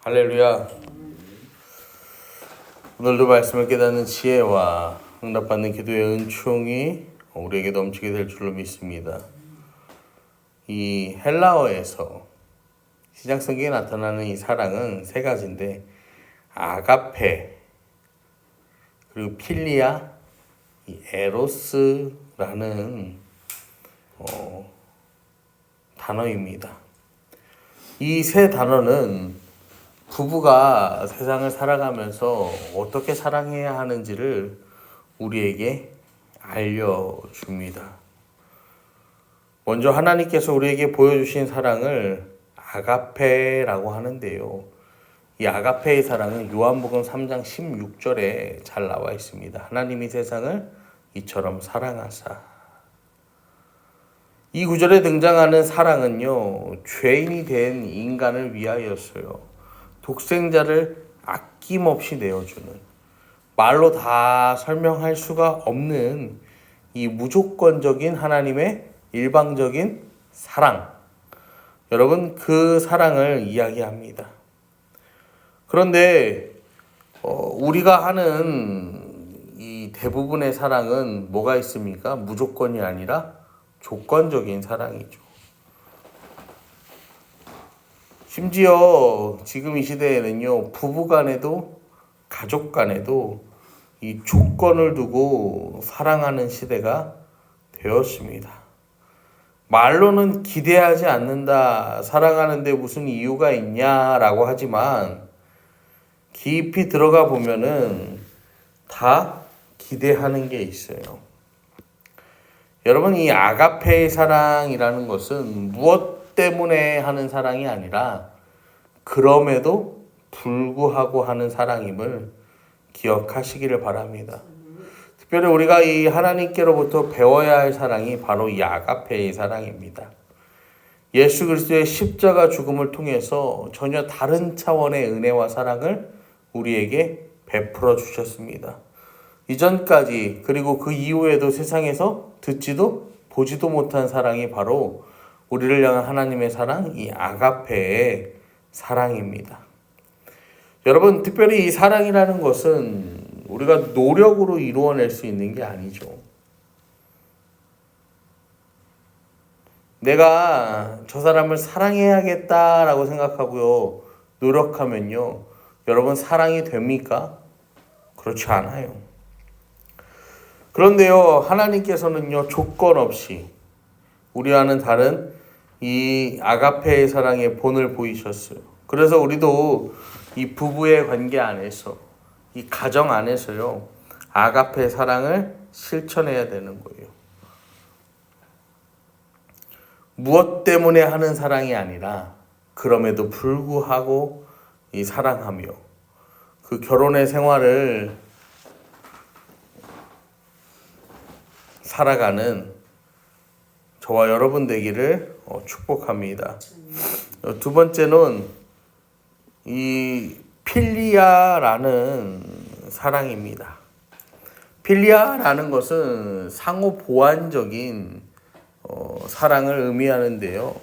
할렐루야. 오늘도 말씀을 깨닫는 지혜와 응답받는 기도의 은총이 우리에게 넘치게 될 줄로 믿습니다. 이 헬라어에서 신약성경에 나타나는 이 사랑은 세 가지인데 아가페, 그리고 필리아, 이 에로스라는 단어입니다. 이 세 단어는 부부가 세상을 살아가면서 어떻게 사랑해야 하는지를 우리에게 알려줍니다. 먼저 하나님께서 우리에게 보여주신 사랑을 아가페라고 하는데요. 이 아가페의 사랑은 요한복음 3장 16절에 잘 나와 있습니다. 하나님이 세상을 이처럼 사랑하사. 이 구절에 등장하는 사랑은요, 죄인이 된 인간을 위하였어요. 독생자를 아낌없이 내어주는, 말로 다 설명할 수가 없는 이 무조건적인 하나님의 일방적인 사랑. 여러분, 그 사랑을 이야기합니다. 그런데 우리가 하는 이 대부분의 사랑은 뭐가 있습니까? 무조건이 아니라 조건적인 사랑이죠. 심지어 지금 이 시대에는요, 부부 간에도 가족 간에도 이 조건을 두고 사랑하는 시대가 되었습니다. 말로는 기대하지 않는다, 사랑하는데 무슨 이유가 있냐라고 하지만 깊이 들어가 보면은 다 기대하는 게 있어요. 여러분, 이 아가페의 사랑이라는 것은 무엇 때문에 하는 사랑이 아니라 그럼에도 불구하고 하는 사랑임을 기억하시기를 바랍니다. 특별히 우리가 이 하나님께로부터 배워야 할 사랑이 바로 이 아가페의 사랑입니다. 예수 그리스도의 십자가 죽음을 통해서 전혀 다른 차원의 은혜와 사랑을 우리에게 베풀어 주셨습니다. 이전까지 그리고 그 이후에도 세상에서 듣지도 보지도 못한 사랑이 바로 우리를 향한 하나님의 사랑, 이 아가페의 사랑입니다. 여러분, 특별히 이 사랑이라는 것은 우리가 노력으로 이루어낼 수 있는 게 아니죠. 내가 저 사람을 사랑해야겠다라고 생각하고요, 노력하면요, 여러분 사랑이 됩니까? 그렇지 않아요. 그런데요, 하나님께서는요, 조건 없이 우리와는 다른 이 아가페의 사랑의 본을 보이셨어요. 그래서 우리도 이 부부의 관계 안에서, 이 가정 안에서요, 아가페의 사랑을 실천해야 되는 거예요. 무엇 때문에 하는 사랑이 아니라 그럼에도 불구하고 이 사랑하며 그 결혼의 생활을 살아가는 저와 여러분 되기를 축복합니다. 두 번째는 이 필리아라는 사랑입니다. 필리아라는 것은 상호 보완적인 사랑을 의미하는데요.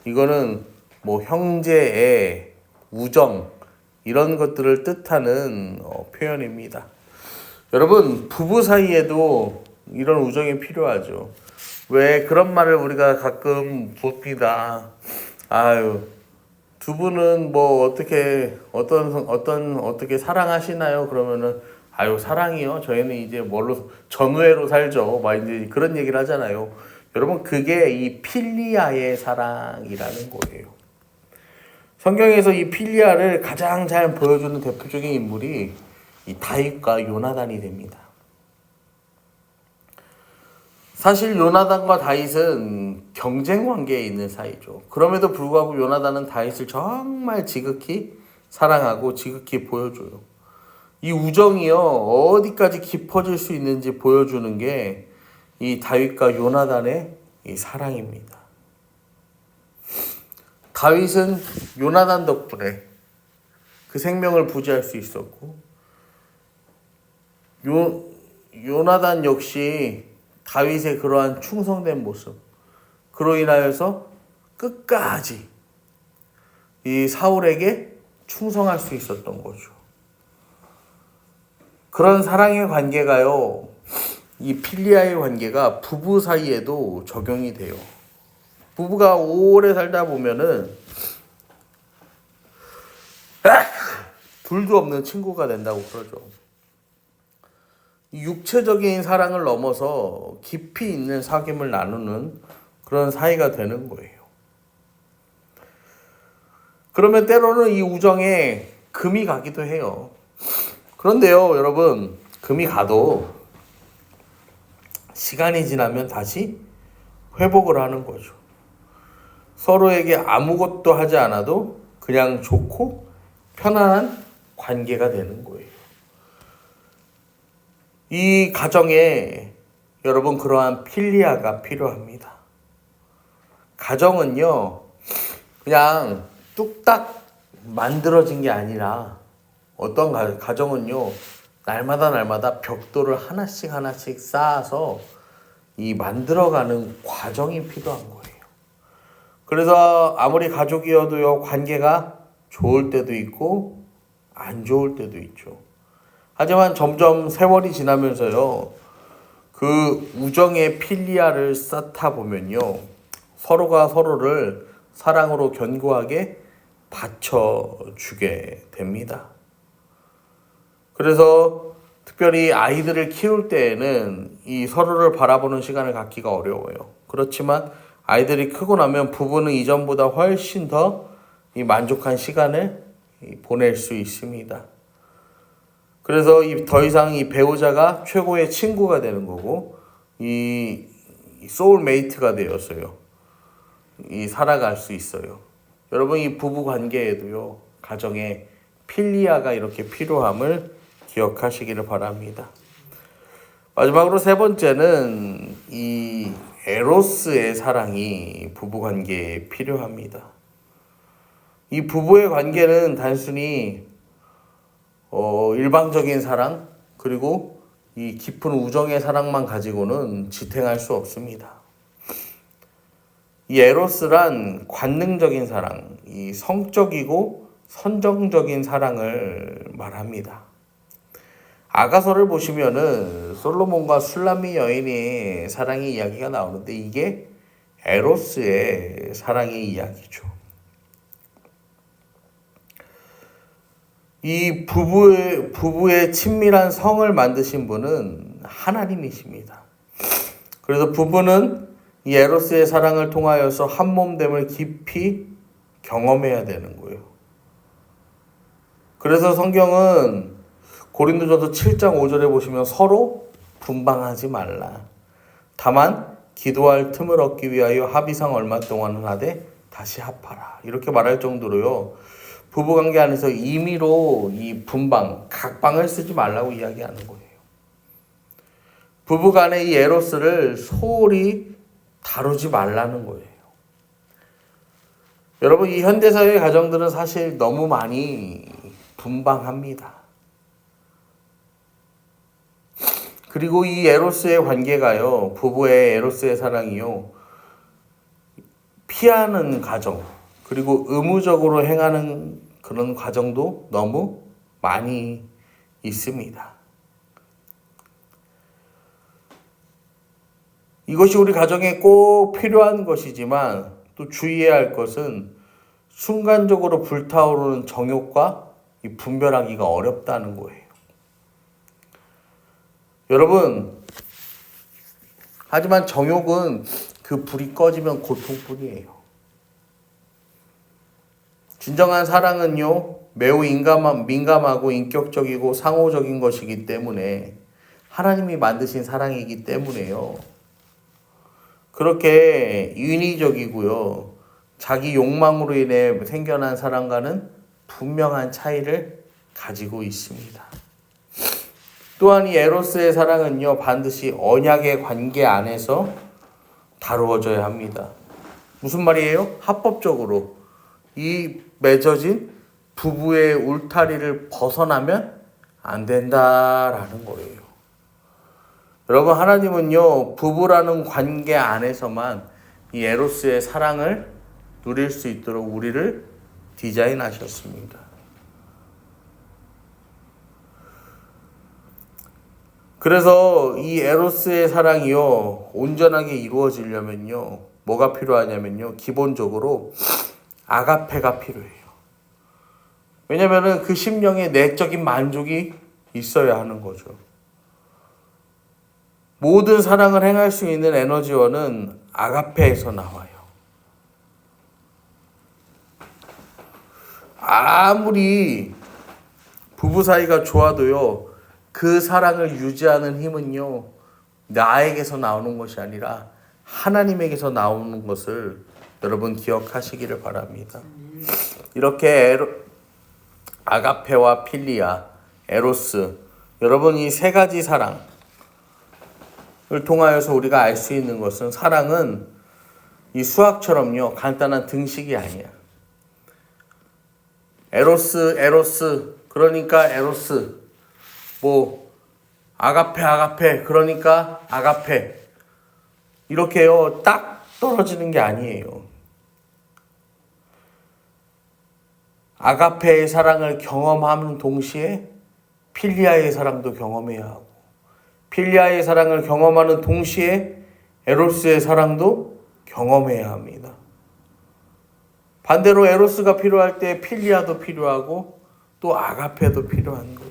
이거는 뭐 형제애, 우정 이런 것들을 뜻하는 표현입니다. 여러분, 부부 사이에도 이런 우정이 필요하죠. 왜 그런 말을 우리가 가끔 봅니다. 두 분은 뭐 어떻게 사랑하시나요? 그러면은 사랑이요? 저희는 이제 전우애로 살죠. 막 이제 그런 얘기를 하잖아요. 여러분, 그게 이 필리아의 사랑이라는 거예요. 성경에서 이 필리아를 가장 잘 보여주는 대표적인 인물이 이 다윗과 요나단이 됩니다. 사실 요나단과 다윗은 경쟁 관계에 있는 사이죠. 그럼에도 불구하고 요나단은 다윗을 정말 지극히 사랑하고 지극히 보여줘요. 이 우정이요, 어디까지 깊어질 수 있는지 보여주는 게 이 다윗과 요나단의 이 사랑입니다. 다윗은 요나단 덕분에 그 생명을 부지할 수 있었고, 요나단 역시 다윗의 그러한 충성된 모습, 그로 인하여서 끝까지 이 사울에게 충성할 수 있었던 거죠. 그런 사랑의 관계가요, 이 필리아의 관계가 부부 사이에도 적용이 돼요. 부부가 오래 살다 보면은 둘도 없는 친구가 된다고 그러죠. 육체적인 사랑을 넘어서 깊이 있는 사귐을 나누는 그런 사이가 되는 거예요. 그러면 때로는 이 우정에 금이 가기도 해요. 그런데요, 여러분, 금이 가도 시간이 지나면 다시 회복을 하는 거죠. 서로에게 아무것도 하지 않아도 그냥 좋고 편안한 관계가 되는 거예요. 이 가정에 여러분 그러한 필리아가 필요합니다. 가정은요, 그냥 뚝딱 만들어진 게 아니라 어떤 가정은요, 날마다 벽돌을 하나씩 쌓아서 이 만들어가는 과정이 필요한 거예요. 그래서 아무리 가족이어도요, 관계가 좋을 때도 있고 안 좋을 때도 있죠. 하지만 점점 세월이 지나면서요, 그 우정의 필리아를 쌓다 보면요, 서로가 서로를 사랑으로 견고하게 받쳐주게 됩니다. 그래서 특별히 아이들을 키울 때에는 이 서로를 바라보는 시간을 갖기가 어려워요. 그렇지만 아이들이 크고 나면 부부는 이전보다 훨씬 더 이 만족한 시간을 보낼 수 있습니다. 그래서 더 이상 이 배우자가 최고의 친구가 되는 거고, 이 소울메이트가 되었어요. 살아갈 수 있어요. 여러분, 이 부부 관계에도요, 가정에 필리아가 이렇게 필요함을 기억하시기를 바랍니다. 마지막으로 세 번째는 이 에로스의 사랑이 부부 관계에 필요합니다. 이 부부의 관계는 단순히 일방적인 사랑, 그리고 이 깊은 우정의 사랑만 가지고는 지탱할 수 없습니다. 이 에로스란 관능적인 사랑, 이 성적이고 선정적인 사랑을 말합니다. 아가서를 보시면은 솔로몬과 술람미 여인의 사랑의 이야기가 나오는데, 이게 에로스의 사랑의 이야기죠. 이 부부의 친밀한 성을 만드신 분은 하나님이십니다. 그래서 부부는 이 에로스의 사랑을 통하여서 한 몸됨을 깊이 경험해야 되는 거예요. 그래서 성경은 고린도전서 7장 5절에 보시면 서로 분방하지 말라. 다만 기도할 틈을 얻기 위하여 합의상 얼마 동안은 하되 다시 합하라. 이렇게 말할 정도로요, 부부관계 안에서 임의로 이 분방, 각방을 쓰지 말라고 이야기하는 거예요. 부부간의 이 에로스를 소홀히 다루지 말라는 거예요. 여러분, 이 현대사회의 가정들은 사실 너무 많이 분방합니다. 그리고 이 에로스의 관계가요, 부부의 에로스의 사랑이요, 피하는 가정, 그리고 의무적으로 행하는 그런 과정도 너무 많이 있습니다. 이것이 우리 가정에 꼭 필요한 것이지만 또 주의해야 할 것은 순간적으로 불타오르는 정욕과 분별하기가 어렵다는 거예요. 여러분, 하지만 정욕은 그 불이 꺼지면 고통뿐이에요. 진정한 사랑은요, 매우 민감하고 인격적이고 상호적인 것이기 때문에, 하나님이 만드신 사랑이기 때문에요, 그렇게 인위적이고요, 자기 욕망으로 인해 생겨난 사랑과는 분명한 차이를 가지고 있습니다. 또한 이 에로스의 사랑은요, 반드시 언약의 관계 안에서 다루어져야 합니다. 무슨 말이에요? 합법적으로 이 맺어진 부부의 울타리를 벗어나면 안 된다라는 거예요. 여러분, 하나님은요, 부부라는 관계 안에서만 이 에로스의 사랑을 누릴 수 있도록 우리를 디자인하셨습니다. 그래서 이 에로스의 사랑이요 온전하게 이루어지려면요 뭐가 필요하냐면요 기본적으로 아가페가 필요해요. 왜냐면은 그 심령에 내적인 만족이 있어야 하는 거죠. 모든 사랑을 행할 수 있는 에너지원은 아가페에서 나와요. 아무리 부부 사이가 좋아도요 그 사랑을 유지하는 힘은요 나에게서 나오는 것이 아니라 하나님에게서 나오는 것을 여러분 기억하시기를 바랍니다. 이렇게 아가페와 필리아, 에로스, 여러분 이 세 가지 사랑을 통하여서 우리가 알 수 있는 것은 사랑은 이 수학처럼요 간단한 등식이 아니야. 에로스 그러니까 에로스, 뭐 아가페 그러니까 아가페, 이렇게요 딱 떨어지는 게 아니에요. 아가페의 사랑을 경험하는 동시에 필리아의 사랑도 경험해야 하고, 필리아의 사랑을 경험하는 동시에 에로스의 사랑도 경험해야 합니다. 반대로 에로스가 필요할 때 필리아도 필요하고 또 아가페도 필요한 거예요.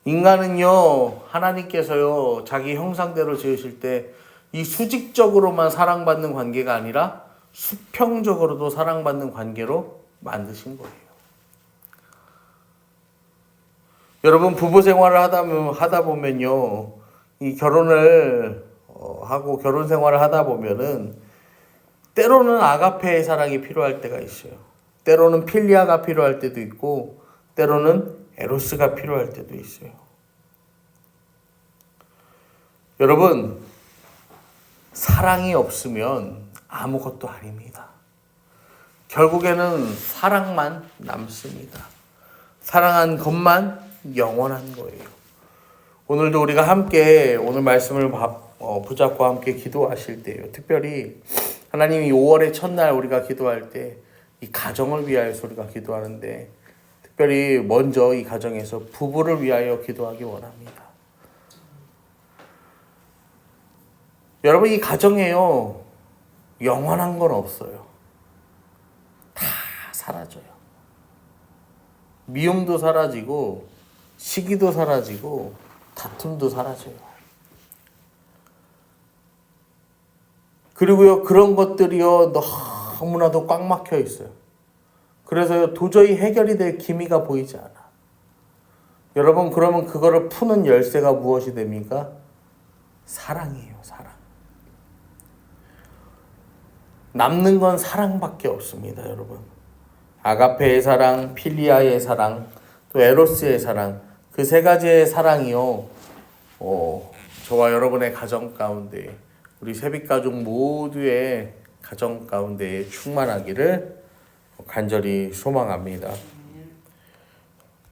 인간은요 하나님께서요 자기 형상대로 지으실 때 이 수직적으로만 사랑받는 관계가 아니라 수평적으로도 사랑받는 관계로 만드신 거예요. 여러분 부부 생활을 하다 보면요 이 결혼을 하고 결혼 생활을 하다 보면은 때로는 아가페의 사랑이 필요할 때가 있어요. 때로는 필리아가 필요할 때도 있고 때로는 에로스가 필요할 때도 있어요. 여러분 사랑이 없으면 아무것도 아닙니다. 결국에는 사랑만 남습니다. 사랑한 것만 영원한 거예요. 오늘도 우리가 함께 오늘 말씀을 붙잡고 함께 기도하실 때요. 특별히 하나님이 5월의 첫날 우리가 기도할 때 이 가정을 위하여서 우리가 기도하는데 특별히 먼저 이 가정에서 부부를 위하여 기도하기 원합니다. 여러분 이 가정에요 영원한 건 없어요. 다 사라져요. 미움도 사라지고 시기도 사라지고 다툼도 사라져요. 그리고요 그런 것들이요 너무나도 꽉 막혀 있어요. 그래서요 도저히 해결이 될 기미가 보이지 않아. 여러분 그러면 그거를 푸는 열쇠가 무엇이 됩니까? 사랑이에요. 사랑. 남는 건 사랑밖에 없습니다. 여러분 아가페의 사랑, 필리아의 사랑, 또 에로스의 사랑, 그 세 가지의 사랑이요 저와 여러분의 가정 가운데 우리 세빛가족 모두의 가정 가운데 충만하기를 간절히 소망합니다.